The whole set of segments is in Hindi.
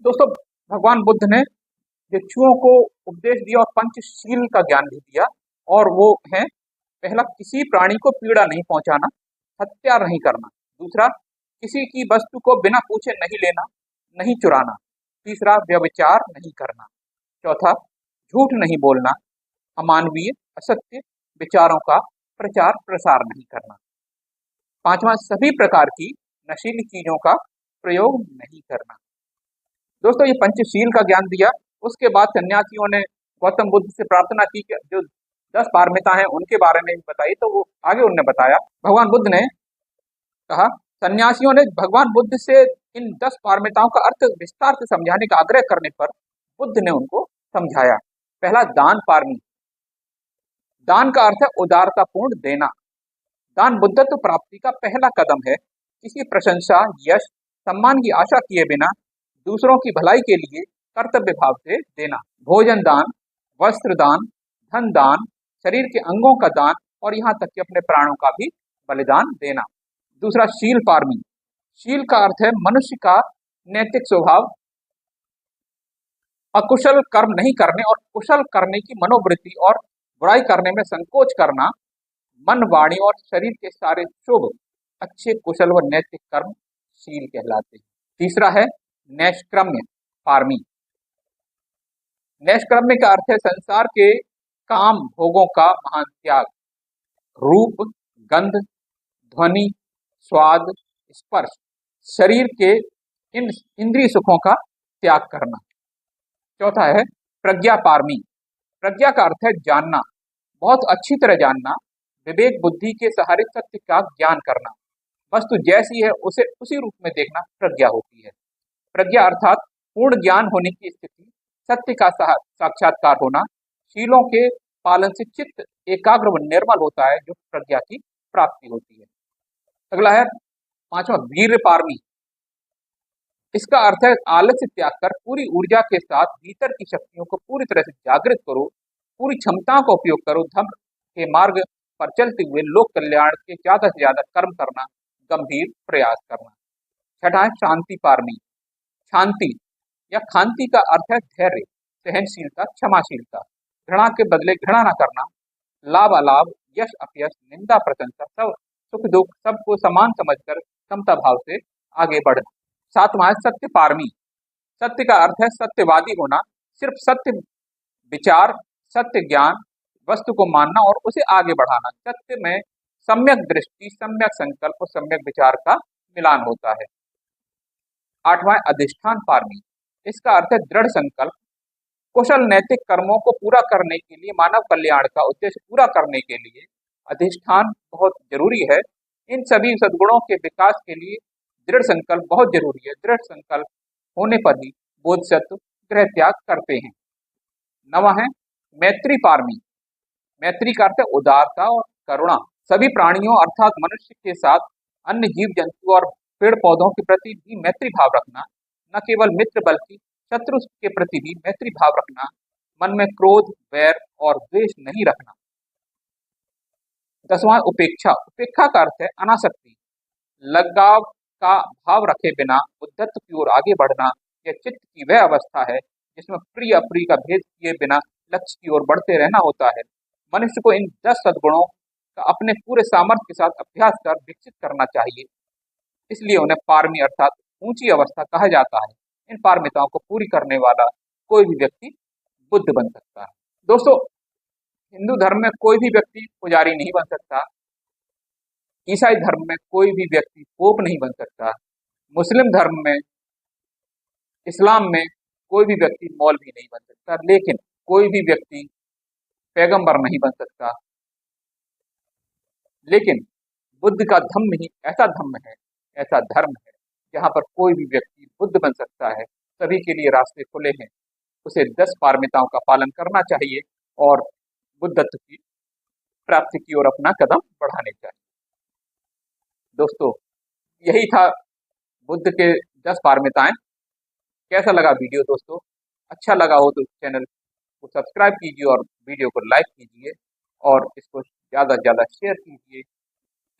दोस्तों, भगवान बुद्ध ने भिक्षुओं को उपदेश दिया और पंचशील का ज्ञान भी दिया। और वो है, पहला, किसी प्राणी को पीड़ा नहीं पहुंचाना, हत्या नहीं करना। दूसरा, किसी की वस्तु को बिना पूछे नहीं लेना, नहीं चुराना। तीसरा, व्यभिचार नहीं करना। चौथा, झूठ नहीं बोलना, अमानवीय असत्य विचारों का प्रचार प्रसार नहीं करना। पांचवा, सभी प्रकार की नशीली चीजों का प्रयोग नहीं करना। दोस्तों, ये पंचशील का ज्ञान दिया। उसके बाद सन्यासियों ने गौतम बुद्ध से प्रार्थना की कि जो 10 पारमिता हैं उनके बारे में भी बताई। तो वो आगे उन्होंने बताया, भगवान बुद्ध ने कहा, सन्यासियों ने भगवान बुद्ध से इन 10 पारमिताओं का अर्थ विस्तार से समझाने का आग्रह करने पर बुद्ध ने उनको समझाया। पहला, दान पारमी। दान का अर्थ है उदारतापूर्ण देना। दान बुद्धत्व प्राप्ति का पहला कदम है। किसी प्रशंसा, यश, सम्मान की आशा किए बिना दूसरों की भलाई के लिए कर्तव्य भाव से देना। भोजन दान, वस्त्र दान, धन दान, शरीर के अंगों का दान और यहाँ तक कि अपने प्राणों का भी बलिदान देना। दूसरा, शील पारमी। शील का अर्थ है मनुष्य का नैतिक स्वभाव, अकुशल कर्म नहीं करने और कुशल करने की मनोवृत्ति और बुराई करने में संकोच करना। मन, वाणी और शरीर के सारे शुभ, अच्छे, कुशल व नैतिक कर्म शील कहलाते हैं। तीसरा है नैष्क्रम्य पारमी। नैष्क्रम्य का अर्थ है संसार के काम भोगों का महान त्याग। रूप, गंध, ध्वनि, स्वाद, स्पर्श, शरीर के इन इंद्रिय सुखों का त्याग करना। चौथा है प्रज्ञा पारमी। प्रज्ञा का अर्थ है जानना, बहुत अच्छी तरह जानना, विवेक बुद्धि के सहारे सत्य का ज्ञान करना। वस्तु जैसी है उसे उसी रूप में देखना प्रज्ञा होती है। प्रज्ञा अर्थात पूर्ण ज्ञान होने की स्थिति, सत्य का साक्षात्कार होना। शीलों के पालन से चित्त एकाग्र व निर्मल होता है, जो प्रज्ञा की प्राप्ति होती है। अगला है पांचवा, वीर्य पारमी। इसका अर्थ है आलस्य त्याग कर पूरी ऊर्जा के साथ भीतर की शक्तियों को पूरी तरह से जागृत करो, पूरी क्षमताओं का उपयोग करो, धर्म के मार्ग पर चलते हुए लोक कल्याण के ज्यादा से ज्यादा कर्म करना, गंभीर प्रयास करना। छठा है शांति पारमी। शांति या खांति का अर्थ है धैर्य, सहनशीलता, क्षमाशीलता, घृणा के बदले घृणा न करना, लाभ अलाभ, यश अपयश, निंदा प्रशंसा, सब सुख दुख सबको समान समझकर समता भाव से आगे बढ़ना। सातवां है सत्य पारमी। सत्य का अर्थ है सत्यवादी होना, सिर्फ सत्य विचार, सत्य ज्ञान, वस्तु को मानना और उसे आगे बढ़ाना। सत्य में सम्यक दृष्टि, सम्यक संकल्प और सम्यक विचार का मिलान होता है। आठवां अधिष्ठान पारमी। इसका अर्थ है दृढ़ संकल्प, कुशल नैतिक कर्मों को पूरा करने के लिए, मानव कल्याण का उद्देश्य पूरा करने के लिए अधिष्ठान बहुत जरूरी है। इन सभी सद्गुणों के विकास के लिए दृढ़ संकल्प बहुत जरूरी है। दृढ़ संकल्प होने पर ही बोधिसत्व गृह त्याग करते हैं। नवा है मैत्री पारमी। मैत्री का अर्थ है उदारता और करुणा। सभी प्राणियों अर्थात मनुष्य के साथ अन्य जीव जंतु और पेड़ पौधों के प्रति भी मैत्री भाव रखना। न केवल मित्र बल्कि शत्रु के प्रति भी मैत्री भाव रखना। मन में क्रोध, वैर और द्वेष नहीं रखना। दसवां उपेक्षा। उपेक्षा का अर्थ है अनासक्ति, लगाव का भाव रखे बिना बुद्धत्व की ओर आगे बढ़ना। यह चित्त की वह अवस्था है जिसमें प्रिय अप्रिय का भेद किए बिना लक्ष्य की ओर बढ़ते रहना होता है। मनुष्य को इन 10 सद्गुणों का अपने पूरे सामर्थ्य के साथ अभ्यास कर विकसित करना चाहिए। इसलिए उन्हें पारमी अर्थात ऊंची अवस्था कहा जाता है। इन पारमिताओं को पूरी करने वाला कोई भी व्यक्ति बुद्ध बन सकता है। दोस्तों, हिंदू धर्म में कोई भी व्यक्ति पुजारी नहीं बन सकता, ईसाई धर्म में कोई भी व्यक्ति पोप नहीं बन सकता, मुस्लिम धर्म में, इस्लाम में कोई भी व्यक्ति मौलवी नहीं बन सकता, लेकिन कोई भी व्यक्ति पैगंबर नहीं बन सकता। लेकिन बुद्ध का धम्म ही ऐसा धम्म है, ऐसा धर्म है, जहाँ पर कोई भी व्यक्ति बुद्ध बन सकता है। सभी के लिए रास्ते खुले हैं। उसे 10 पारमिताओं का पालन करना चाहिए और बुद्धत्व की प्राप्ति की ओर अपना कदम बढ़ाने चाहिए। दोस्तों, यही था बुद्ध के 10 पारमिताएं। कैसा लगा वीडियो दोस्तों? अच्छा लगा हो तो चैनल को सब्सक्राइब कीजिए और वीडियो को लाइक कीजिए और इसको ज़्यादा से ज़्यादा शेयर कीजिए।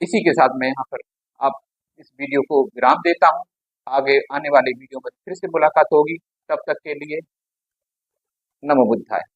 इसी के साथ मैं यहाँ पर आप इस वीडियो को विराम देता हूँ। आगे आने वाली वीडियो में फिर से मुलाकात होगी। तब तक के लिए नमो बुद्धाय।